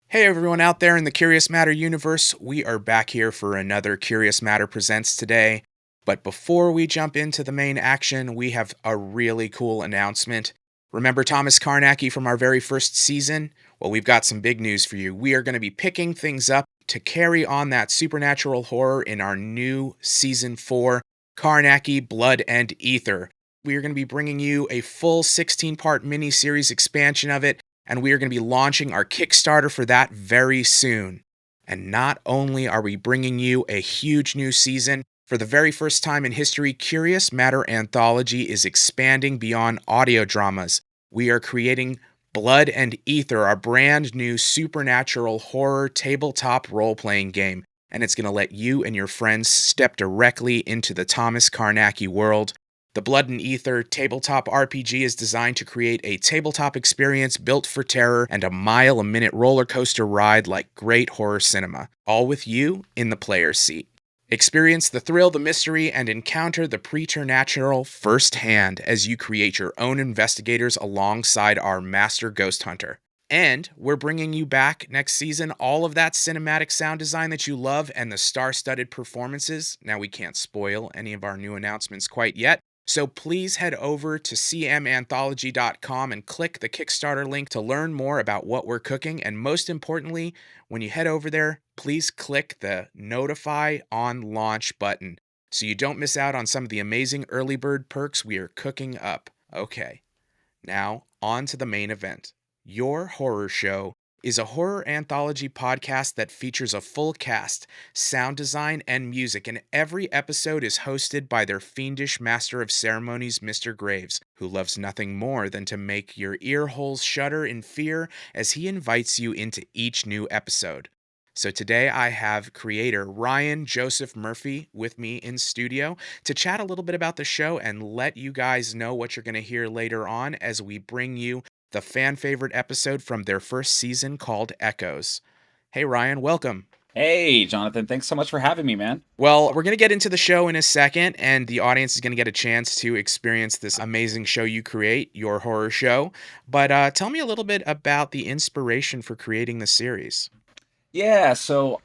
Hey everyone out there in the Curious Matter universe, we are back here for another Curious Matter Presents today. But before we jump into the main action, we have a really cool announcement. Remember Thomas Karnacki from our very first season? Well, we've got some big news for you. We are going to be picking things up to carry on that supernatural horror in our new season 4, Karnacki Blood and Ether. We are going to be bringing you a full 16-part mini-series expansion of it, and we are going to be launching our Kickstarter for that very soon. And not only are we bringing you a huge new season, for the very first time in history, Curious Matter Anthology is expanding beyond audio dramas. We are creating Blood and Ether, our brand new supernatural horror tabletop role playing game. And it's going to let you and your friends step directly into the Thomas Karnacki world. The Blood and Ether tabletop RPG is designed to create a tabletop experience built for terror and a mile-a-minute roller coaster ride like great horror cinema, all with you in the player's seat. Experience the thrill, the mystery, and encounter the preternatural firsthand as you create your own investigators alongside our master ghost hunter. And we're bringing you back next season all of that cinematic sound design that you love and the star-studded performances. Now, we can't spoil any of our new announcements quite yet, so please head over to cmanthology.com and click the Kickstarter link to learn more about what we're cooking. And most importantly, when you head over there, please click the Notify on Launch button so you don't miss out on some of the amazing early bird perks we are cooking up. Okay, now on to the main event. Your Horror Show is a horror anthology podcast that features a full cast, sound design, and music, and every episode is hosted by their fiendish master of ceremonies, Mr. Graves, who loves nothing more than to make your ear holes shudder in fear as he invites you into each new episode. So today I have creator Ryan Joseph Murphy with me in studio to chat a little bit about the show and let you guys know what you're going to hear later on as we bring you the fan favorite episode from their first season called Echoes. Hey Ryan, welcome. Hey, Jonathan, thanks so much for having me, man. Well, we're going to get into the show in a second, and the audience is going to get a chance to experience this amazing show you create, Your Horror Show. But tell me a little bit about the inspiration for creating the series. Yeah, so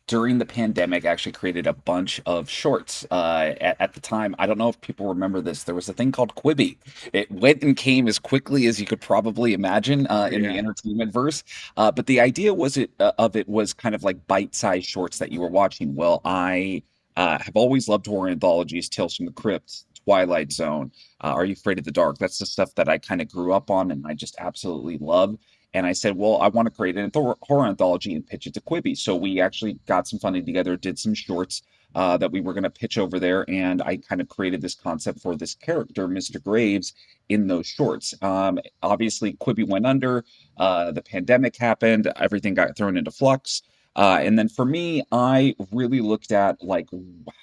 during the pandemic actually created a bunch of shorts. At the time, I don't know if people remember this. There was a thing called Quibi. It went and came as quickly as you could probably imagine in the Yeah. entertainment verse. But the idea of it was kind of like bite-sized shorts that you were watching. Well, I have always loved horror anthologies, Tales from the Crypt, Twilight Zone, Are You Afraid of the Dark? That's the stuff that I kind of grew up on and I just absolutely love. And I said, well, I want to create an horror anthology and pitch it to Quibi. So we actually got some funding together, did some shorts that we were going to pitch over there. And I kind of created this concept for this character, Mr. Graves, in those shorts. Obviously, Quibi went under, the pandemic happened, everything got thrown into flux. And then for me, I really looked at like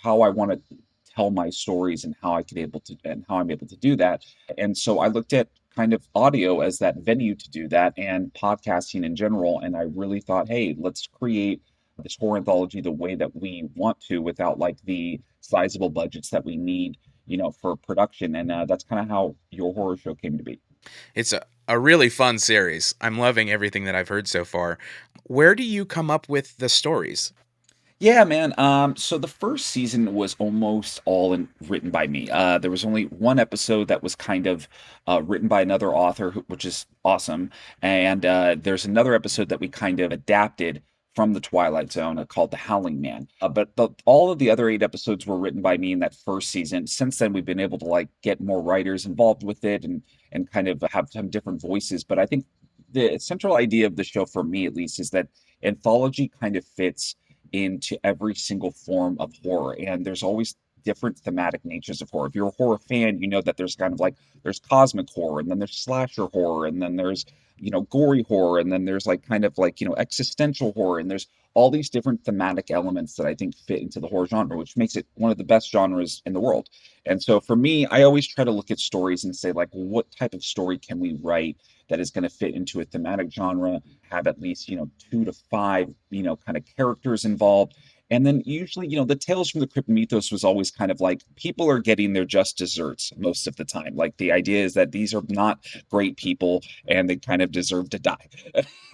how I want to tell my stories and how I'm able to do that. And so I looked at kind of audio as that venue to do that and podcasting in general. And I really thought, hey, let's create this horror anthology the way that we want to without like the sizable budgets that we need, for production. And that's kind of how Your Horror Show came to be. It's a really fun series. I'm loving everything that I've heard so far. Where do you come up with the stories? Yeah, man. So the first season was almost written by me. There was only one episode that was kind of written by another author, which is awesome. And there's another episode that we kind of adapted from the Twilight Zone called The Howling Man. But all of the other 8 episodes were written by me in that first season. Since then, we've been able to like get more writers involved with it and kind of have some different voices. But I think the central idea of the show, for me at least, is that anthology kind of fits into every single form of horror. And there's always different thematic natures of horror. If you're a horror fan, you know that there's kind of like there's cosmic horror, and then there's slasher horror, and then there's gory horror, and then there's like kind of like existential horror, and there's all these different thematic elements that I think fit into the horror genre, which makes it one of the best genres in the world. And so for me, I always try to look at stories and say like, what type of story can we write that is going to fit into a thematic genre, have at least 2 to 5 kind of characters involved, And then usually, the Tales from the Crypt mythos was always kind of like people are getting their just desserts most of the time. Like the idea is that these are not great people and they kind of deserve to die.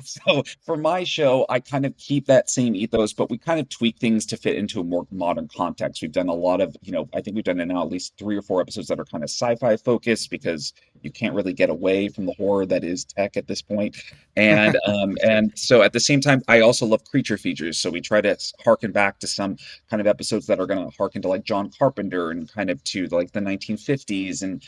So for my show, I kind of keep that same ethos, but we kind of tweak things to fit into a more modern context. We've done a lot of, I think we've done now at least 3 or 4 episodes that are kind of sci-fi focused because you can't really get away from the horror that is tech at this point. Sure. And so at the same time, I also love creature features. So we try to harken back to some kind of episodes that are going to harken to like John Carpenter and kind of to like the 1950s and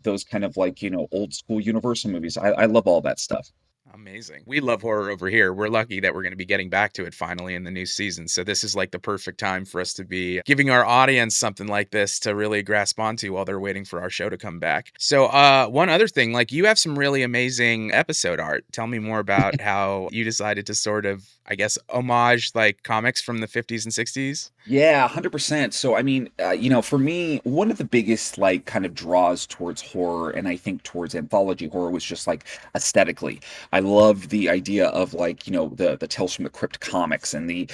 those kind of like old school Universal movies. I love all that stuff. Amazing. We love horror over here. We're lucky that we're going to be getting back to it finally in the new season. So this is like the perfect time for us to be giving our audience something like this to really grasp onto while they're waiting for our show to come back. So one other thing, like you have some really amazing episode art. Tell me more about how you decided to sort of, I guess, homage like comics from the 50s and 60s. Yeah, 100%. So, I mean, for me, one of the biggest, like, kind of draws towards horror, and I think towards anthology horror, was just like aesthetically. I love the idea of like, the Tales from the Crypt comics and the,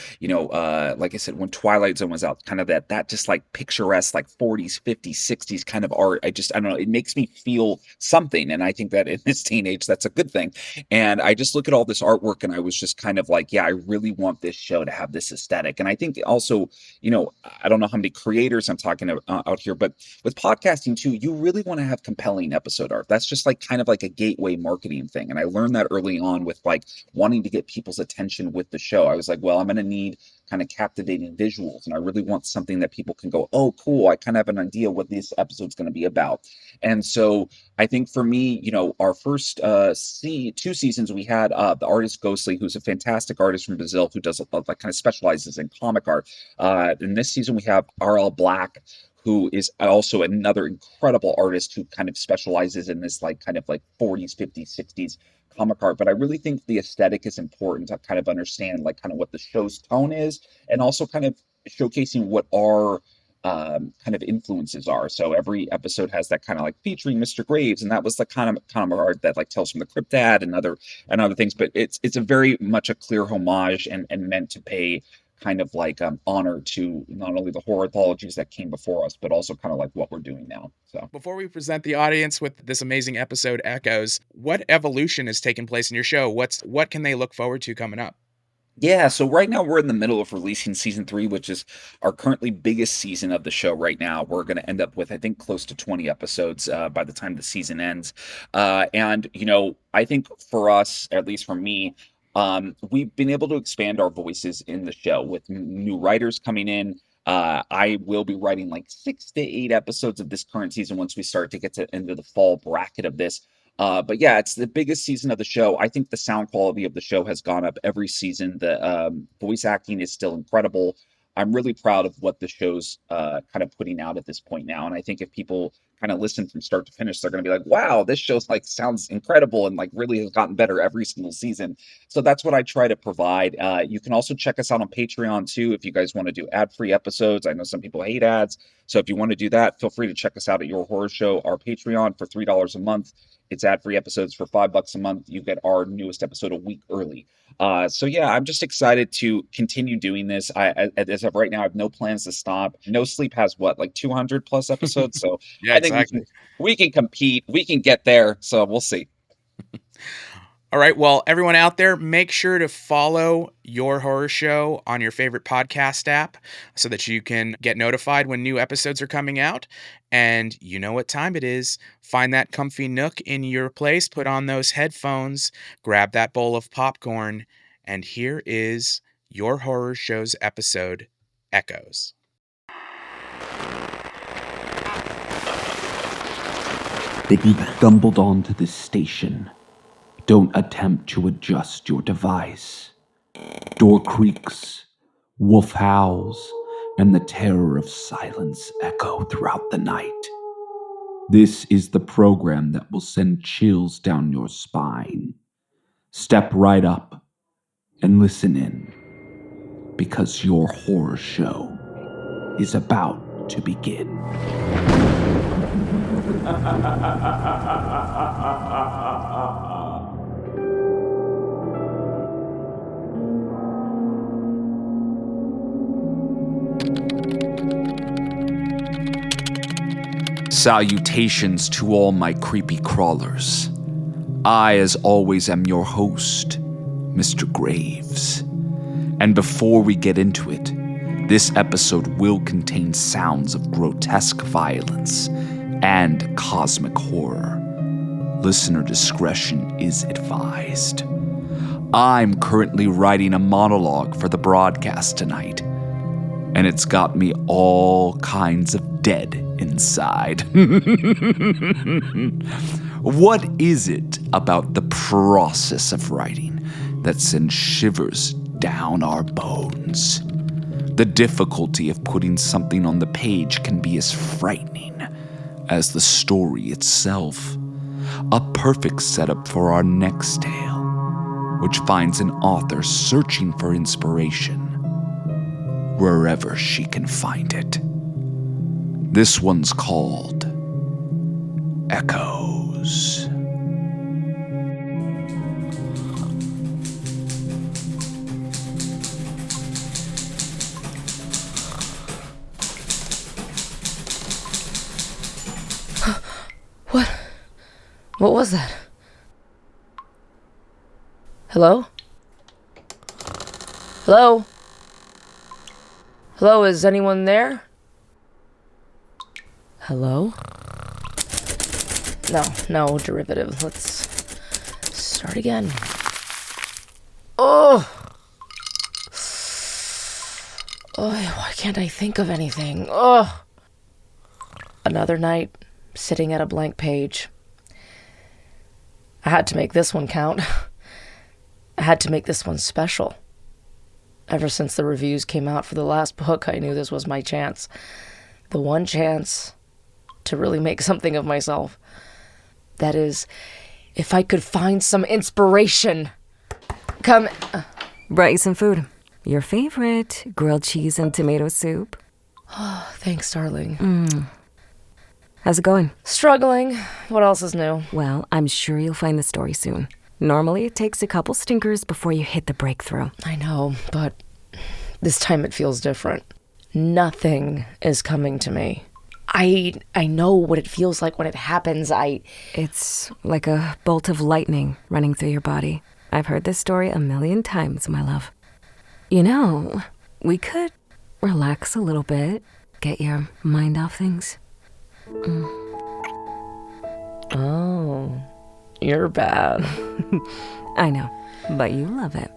like I said, when Twilight Zone was out, kind of that just like picturesque, like 40s, 50s, 60s kind of art. I don't know, it makes me feel something. And I think that in this teenage, that's a good thing. And I just look at all this artwork and I was just kind of like, yeah, I really want this show to have this aesthetic. And I think also, I don't know how many creators I'm talking out here, but with podcasting too, you really want to have compelling episode art. That's just like kind of like a gateway marketing thing. And I learned that early on with like wanting to get people's attention with the show. I was like, well, I'm going to need kind of captivating visuals. And I really want something that people can go, oh, cool. I kind of have an idea what this episode's going to be about. And so I think for me, our first 2 seasons, we had the artist Ghostly, who's a fantastic artist from Brazil who does like kind of specializes in comic art. In this season, we have RL Black, who is also another incredible artist who kind of specializes in this like kind of like 40s, 50s, 60s comic art. But I really think the aesthetic is important to kind of understand like kind of what the show's tone is, and also kind of showcasing what our kind of influences are. So every episode has that kind of like featuring Mr. Graves, and that was the kind of art that like Tales from the Crypt had and other things. But it's a very much a clear homage and meant to pay kind of like honor to not only the horror anthologies that came before us, but also kind of like what we're doing now. So Before we present the audience with this amazing episode Echoes, what evolution has taken place in your show? What can they look forward to coming up? yeah, so right now we're in the middle of releasing season 3, which is our currently biggest season of the show right now. We're going to end up with, I think, close to 20 episodes by the time the season ends. And, I think for us, at least for me, we've been able to expand our voices in the show with new writers coming in. I will be writing like 6 to 8 episodes of this current season once we start to get into the fall bracket of this. But yeah, it's the biggest season of the show. I think the sound quality of the show has gone up every season. The voice acting is still incredible. I'm really proud of what the show's kind of putting out at this point now. And I think if people kind of listen from start to finish, they're going to be like, wow, this show's like sounds incredible and like really has gotten better every single season. So that's what I try to provide. You can also check us out on Patreon too if you guys want to do ad-free episodes. I know some people hate ads. So if you want to do that, feel free to check us out at Your Horror Show, our Patreon for $3 a month. It's ad-free episodes for $5 a month. You get our newest episode a week early. So yeah, I'm just excited to continue doing this. As of right now, I have no plans to stop. No Sleep has what, like 200 plus episodes. So Yeah, I think exactly. we can compete. We can get there. So we'll see. All right. Well, everyone out there, make sure to follow Your Horror Show on your favorite podcast app so that you can get notified when new episodes are coming out. And you know what time it is. Find that comfy nook in your place, put on those headphones, grab that bowl of popcorn, and here is Your Horror Show's episode, Echoes. You've stumbled onto this station. Don't attempt to adjust your device. Door creaks, wolf howls, and the terror of silence echo throughout the night. This is the program that will send chills down your spine. Step right up and listen in, because your horror show is about to begin. Salutations to all my creepy crawlers. I, as always, am your host, Mr. Graves. And before we get into it, this episode will contain sounds of grotesque violence and cosmic horror. Listener discretion is advised. I'm currently writing a monologue for the broadcast tonight, and it's got me all kinds of dead inside. What is it about the process of writing that sends shivers down our bones? The difficulty of putting something on the page can be as frightening as the story itself. A perfect setup for our next tale, which finds an author searching for inspiration wherever she can find it. This one's called Echoes. What was that? Hello? Hello? Hello, is anyone there? Hello? No, derivative. Let's start again. Oh, why can't I think of anything? Oh. Another night, sitting at a blank page. I had to make this one count. I had to make this one special. Ever since the reviews came out for the last book, I knew this was my chance. The one chance to really make something of myself. That is, if I could find some inspiration. Come. Brought you some food. Your favorite, grilled cheese and tomato soup. Oh, thanks, darling. How's it going? Struggling. What else is new? Well, I'm sure you'll find the story soon. Normally, it takes a couple stinkers before you hit the breakthrough. I know, but this time it feels different. Nothing is coming to me. I know what it feels like when it happens. It's like a bolt of lightning running through your body. I've heard this story 1,000,000 times, my love. You know, we could relax a little bit, get your mind off things. Oh, you're bad. I know, but you love it.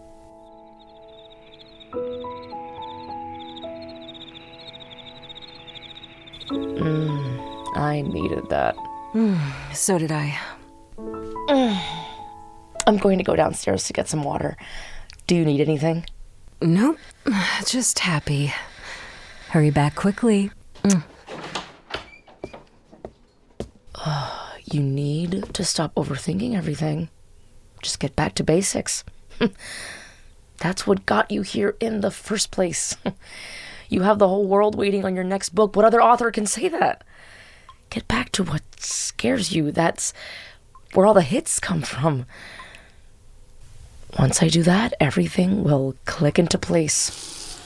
I needed that. So did I. I'm going to go downstairs to get some water. Do you need anything? Nope, just happy. Hurry back quickly. You need to stop overthinking everything. Just get back to basics. That's what got you here in the first place. You have the whole world waiting on your next book. What other author can say that? Get back to what scares you. That's where all the hits come from. Once I do that, everything will click into place.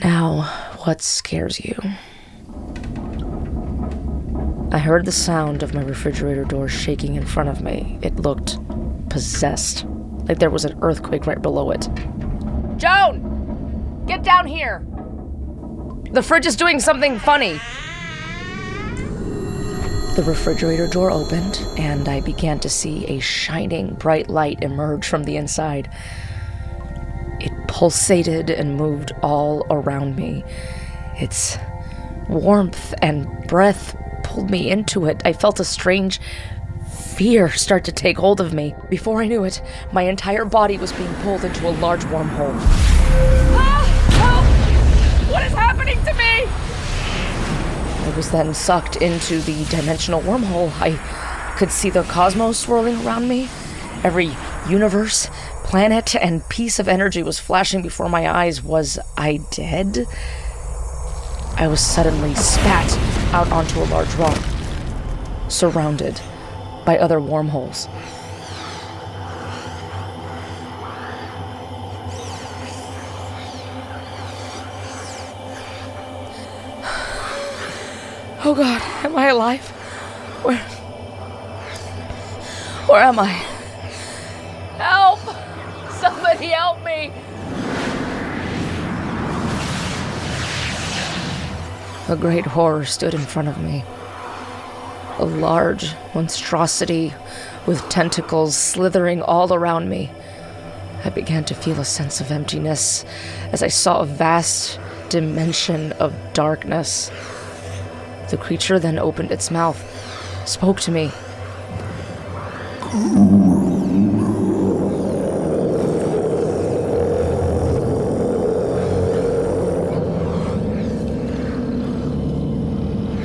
Now, what scares you? I heard the sound of my refrigerator door shaking in front of me. It looked possessed, like there was an earthquake right below it. Joan! Get down here! The fridge is doing something funny. The refrigerator door opened, and I began to see a shining, bright light emerge from the inside. It pulsated and moved all around me. Its warmth and breath pulled me into it. I felt a strange fear start to take hold of me. Before I knew it, my entire body was being pulled into a large wormhole. Help! What is happening to me? I was then sucked into the dimensional wormhole. I could see the cosmos swirling around me. Every universe, planet, and piece of energy was flashing before my eyes. Was I dead? I was suddenly spat out onto a large rock, surrounded by other wormholes. Oh God, am I alive? Where am I? Help! Somebody help me! A great horror stood in front of me. A large monstrosity with tentacles slithering all around me. I began to feel a sense of emptiness as I saw a vast dimension of darkness. The creature then opened its mouth, spoke to me.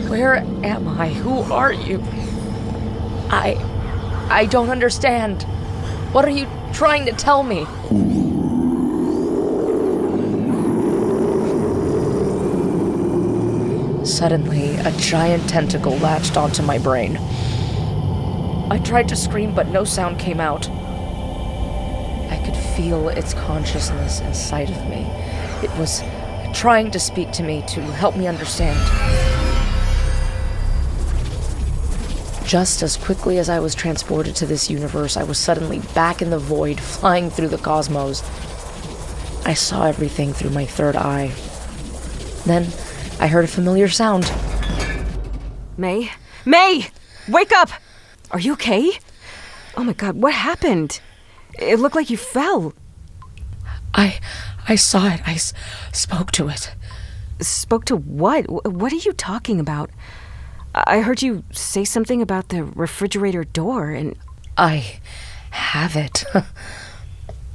Where am I? Who are you? I don't understand. What are you trying to tell me? Suddenly, a giant tentacle latched onto my brain. I tried to scream, but no sound came out. I could feel its consciousness inside of me. It was trying to speak to me to help me understand. Just as quickly as I was transported to this universe, I was suddenly back in the void, flying through the cosmos. I saw everything through my third eye. Then, I heard a familiar sound. May? May! Wake up! Are you okay? Oh my God, what happened? It looked like you fell. I saw it. I spoke to it. Spoke to what? What are you talking about? I heard you say something about the refrigerator door and... I have it.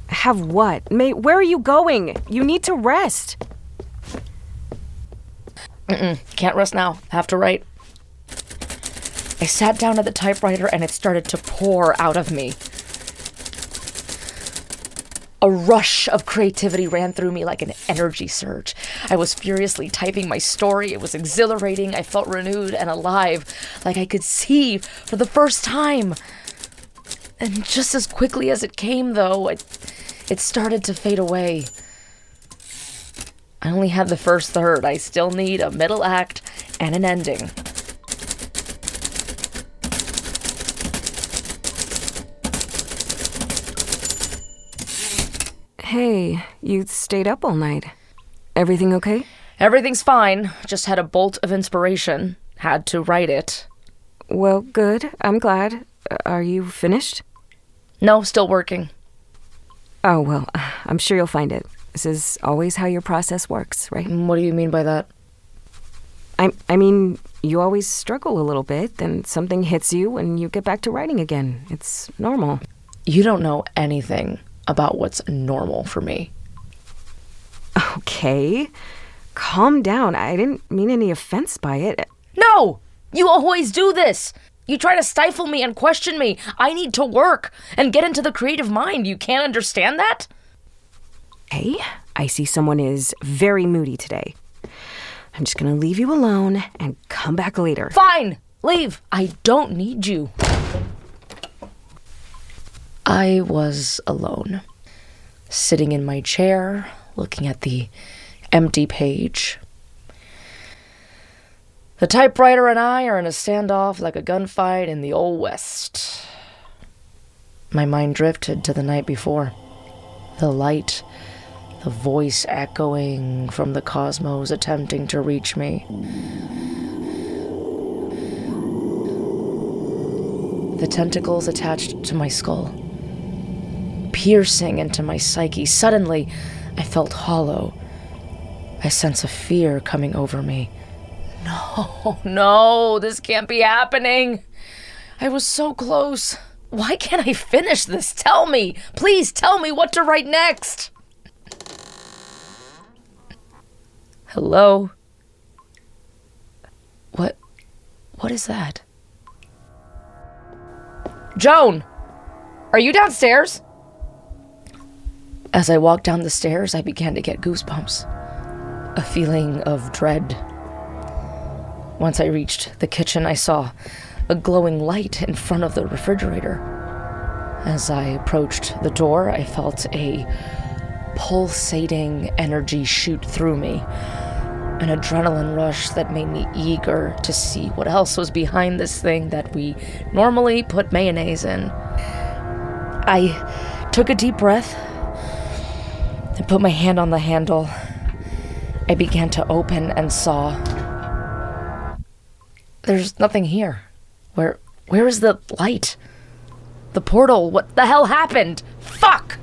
Have what? May, where are you going? You need to rest. Can't rest now. Have to write. I sat down at the typewriter and it started to pour out of me. A rush of creativity ran through me like an energy surge. I was furiously typing my story. It was exhilarating. I felt renewed and alive, like I could see for the first time. And just as quickly as it came, though, it started to fade away. I only had the first third. I still need a middle act and an ending. Hey, you stayed up all night. Everything okay? Everything's fine. Just had a bolt of inspiration. Had to write it. Well, good. I'm glad. Are you finished? No, still working. Oh, well, I'm sure you'll find it. This is always how your process works, right? What do you mean by that? I mean, you always struggle a little bit, then something hits you and you get back to writing again. It's normal. You don't know anything about what's normal for me. Okay. Calm down. I didn't mean any offense by it. No! You always do this! You try to stifle me and question me. I need to work and get into the creative mind. You can't understand that? Hey, I see someone is very moody today. I'm just gonna leave you alone and come back later. Fine! Leave! I don't need you. I was alone, sitting in my chair, looking at the empty page. The typewriter and I are in a standoff like a gunfight in the Old West. My mind drifted to the night before. The light, the voice echoing from the cosmos attempting to reach me. The tentacles attached to my skull, piercing into my psyche. Suddenly, I felt hollow. A sense of fear coming over me. No, this can't be happening. I was so close. Why can't I finish this? Tell me. Please tell me what to write next. Hello? What is that? Joan! Are you downstairs? As I walked down the stairs, I began to get goosebumps. A feeling of dread. Once I reached the kitchen, I saw a glowing light in front of the refrigerator. As I approached the door, I felt a pulsating energy shoot through me. An adrenaline rush that made me eager to see what else was behind this thing that we normally put mayonnaise in. I took a deep breath and put my hand on the handle. I began to open and saw. There's nothing here. Where is the light? The portal? What the hell happened? Fuck!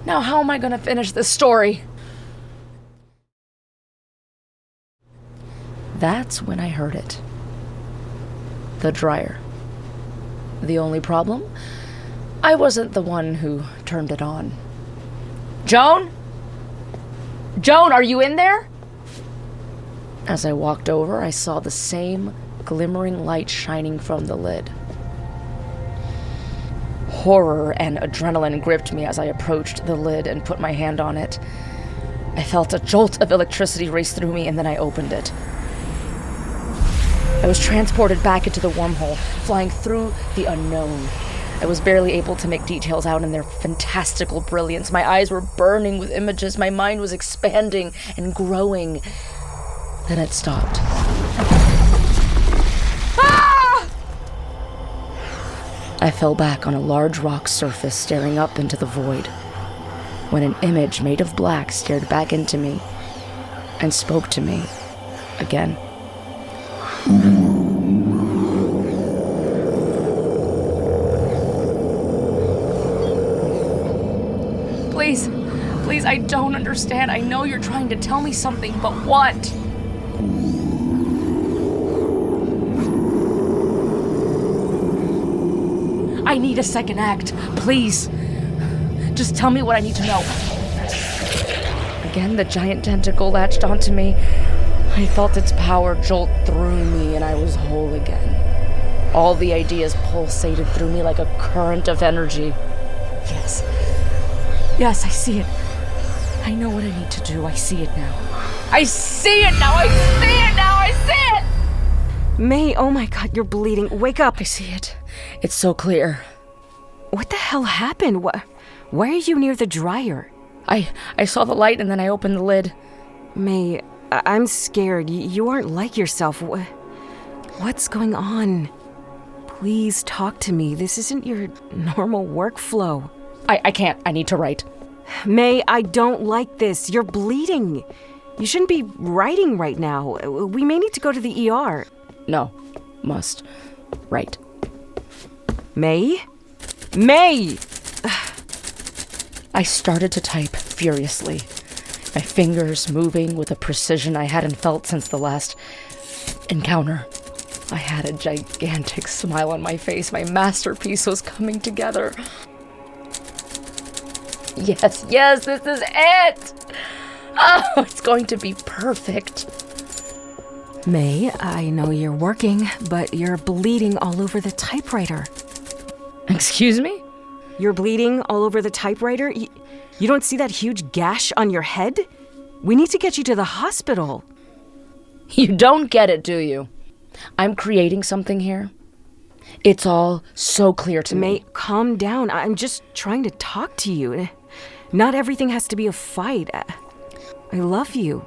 Now how am I gonna finish this story? That's when I heard it. The dryer. The only problem? I wasn't the one who turned it on. Joan? Joan, are you in there? As I walked over, I saw the same glimmering light shining from the lid. Horror and adrenaline gripped me as I approached the lid and put my hand on it. I felt a jolt of electricity race through me, and then I opened it. I was transported back into the wormhole, flying through the unknown. I was barely able to make details out in their fantastical brilliance. My eyes were burning with images. My mind was expanding and growing. Then it stopped. Ah! I fell back on a large rock surface, staring up into the void, when an image made of black stared back into me and spoke to me again. Please, I don't understand. I know you're trying to tell me something, but what? I need a second act, please. Just tell me what I need to know. Again, the giant tentacle latched onto me. I felt its power jolt through me, and I was whole again. All the ideas pulsated through me like a current of energy. Yes, I see it. I know what I need to do. I see it now. I see it now! May, oh my God, you're bleeding. Wake up. I see it. It's so clear. What the hell happened? Why are you near the dryer? I saw the light and then I opened the lid. May, I'm scared. You aren't like yourself. What's going on? Please talk to me. This isn't your normal workflow. I can't. I need to write. May, I don't like this. You're bleeding. You shouldn't be writing right now. We may need to go to the ER. No. Must. Write. May? May! I started to type furiously, my fingers moving with a precision I hadn't felt since the last encounter. I had a gigantic smile on my face. My masterpiece was coming together. Yes, this is it! Oh, it's going to be perfect. May, I know you're working, but you're bleeding all over the typewriter. Excuse me? You're bleeding all over the typewriter? You don't see that huge gash on your head? We need to get you to the hospital. You don't get it, do you? I'm creating something here. It's all so clear to me. May, calm down. I'm just trying to talk to you. Not everything has to be a fight. I love you.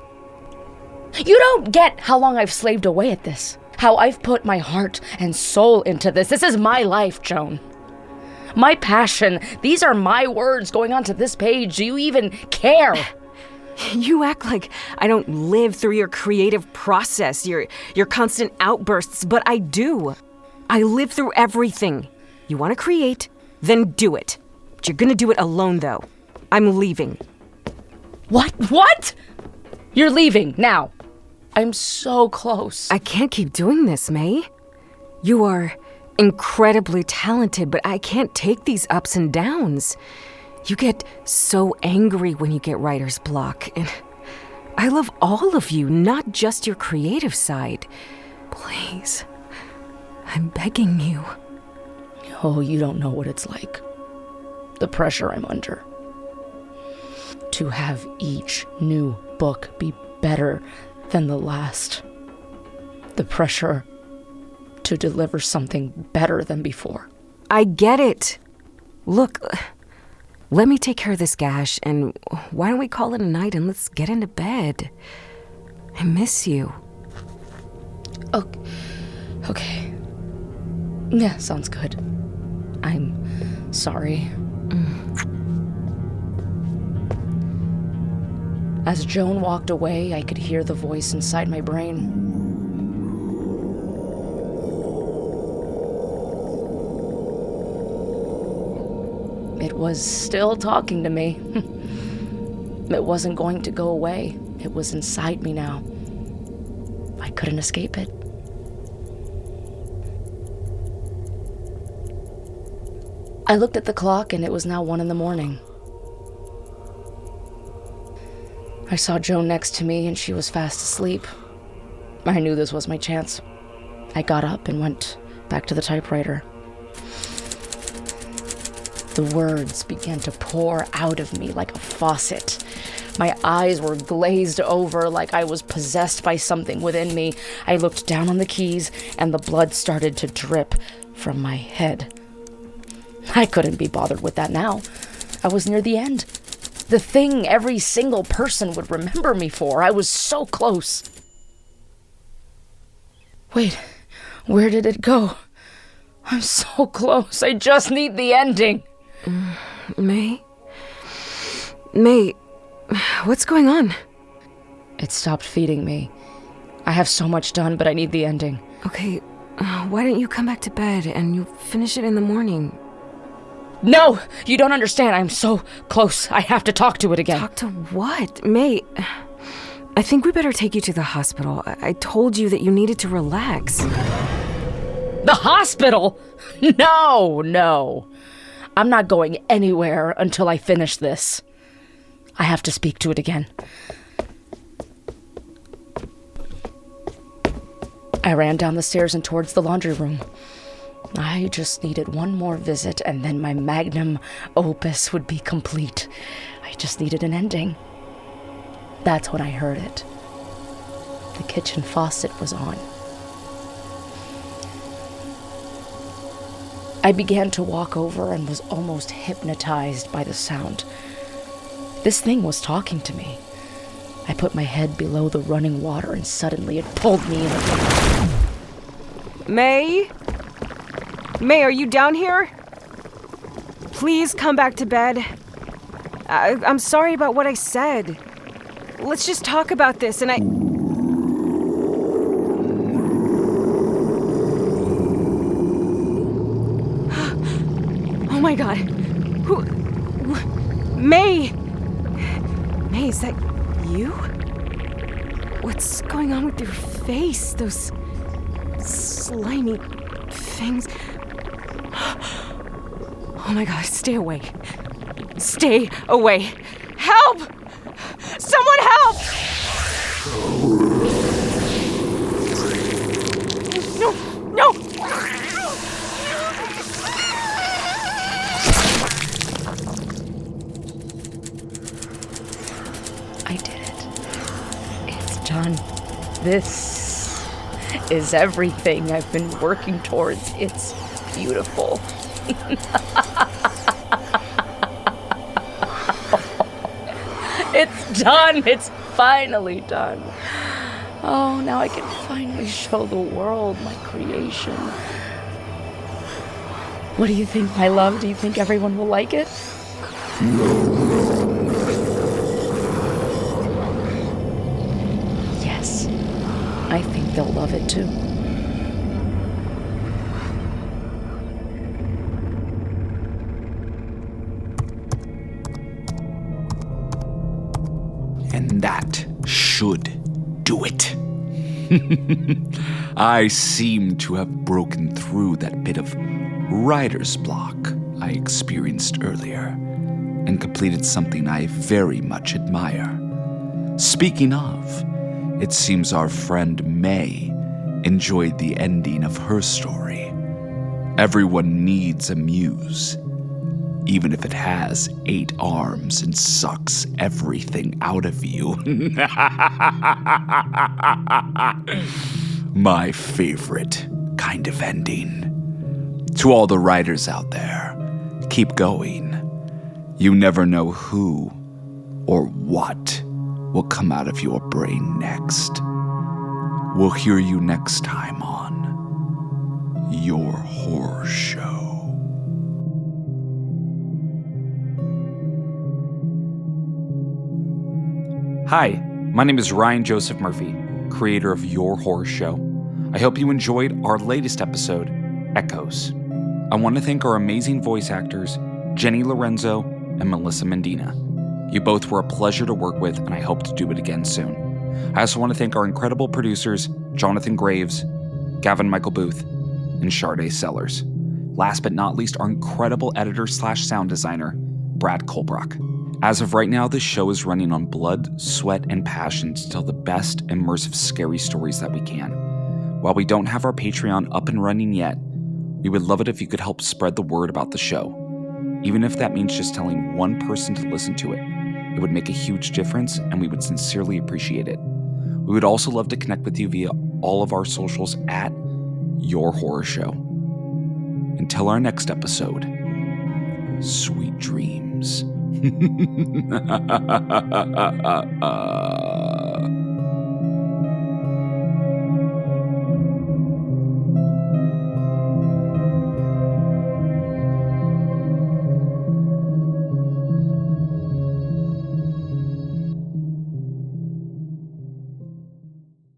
You don't get how long I've slaved away at this. How I've put my heart and soul into this. This is my life, Joan. My passion. These are my words going onto this page. Do you even care? You act like I don't live through your creative process, your constant outbursts, but I do. I live through everything. You want to create, then do it. But you're gonna do it alone, though. I'm leaving. What? You're leaving now. I'm so close. I can't keep doing this, May. You are incredibly talented, but I can't take these ups and downs. You get so angry when you get writer's block, and I love all of you, not just your creative side. Please, I'm begging you. Oh, you don't know what it's like. The pressure I'm under. To have each new book be better than the last. The pressure to deliver something better than before. I get it. Look, let me take care of this gash, and why don't we call it a night and let's get into bed? I miss you. Okay. Yeah, sounds good. I'm sorry. As Joan walked away, I could hear the voice inside my brain. It was still talking to me. It wasn't going to go away. It was inside me now. I couldn't escape it. I looked at the clock and it was now 1 a.m. I saw Joan next to me and she was fast asleep. I knew this was my chance. I got up and went back to the typewriter. The words began to pour out of me like a faucet. My eyes were glazed over like I was possessed by something within me. I looked down on the keys and the blood started to drip from my head. I couldn't be bothered with that now. I was near the end. The thing every single person would remember me for. I was so close. Wait, where did it go? I'm so close. I just need the ending. May, what's going on? It stopped feeding me. I have so much done, but I need the ending. Okay, why don't you come back to bed and you finish it in the morning? No! You don't understand. I'm so close. I have to talk to it again. Talk to what? May, I think we better take you to the hospital. I told you that you needed to relax. The hospital? No. I'm not going anywhere until I finish this. I have to speak to it again. I ran down the stairs and towards the laundry room. I just needed one more visit and then my magnum opus would be complete. I just needed an ending. That's when I heard it. The kitchen faucet was on. I began to walk over and was almost hypnotized by the sound. This thing was talking to me. I put my head below the running water and suddenly it pulled me in. May, are you down here? Please come back to bed. I'm sorry about what I said. Let's just talk about this and Oh my God. May! May, is that you? What's going on with your face? Those slimy things. Oh my God, stay away. Stay away. Help! Someone help! No! I did it. It's done. This is everything I've been working towards. It's beautiful. It's done. It's finally done. Oh, now I can finally show the world my creation. What do you think, my love? Do you think everyone will like it? Yes, I think they'll love it too. And that should do it. I seem to have broken through that bit of writer's block I experienced earlier and completed something I very much admire. Speaking of, it seems our friend May enjoyed the ending of her story. Everyone needs a muse, even if it has 8 arms and sucks everything out of you. My favorite kind of ending. To all the writers out there, keep going. You never know who or what will come out of your brain next. We'll hear you next time on Your Horror Show. Hi, my name is Ryan Joseph Murphy, creator of Your Horror Show. I hope you enjoyed our latest episode, Echoes. I want to thank our amazing voice actors, Jenny Lorenzo and Melissa Mendina. You both were a pleasure to work with, and I hope to do it again soon. I also want to thank our incredible producers, Jonathan Graves, Gavin Michael Booth, and Sade Sellers. Last but not least, our incredible editor/sound designer, Brad Colbrock. As of right now, this show is running on blood, sweat, and passion to tell the best immersive scary stories that we can. While we don't have our Patreon up and running yet, we would love it if you could help spread the word about the show. Even if that means just telling one person to listen to it, it would make a huge difference, and we would sincerely appreciate it. We would also love to connect with you via all of our socials at Your Horror Show. Until our next episode, sweet dreams.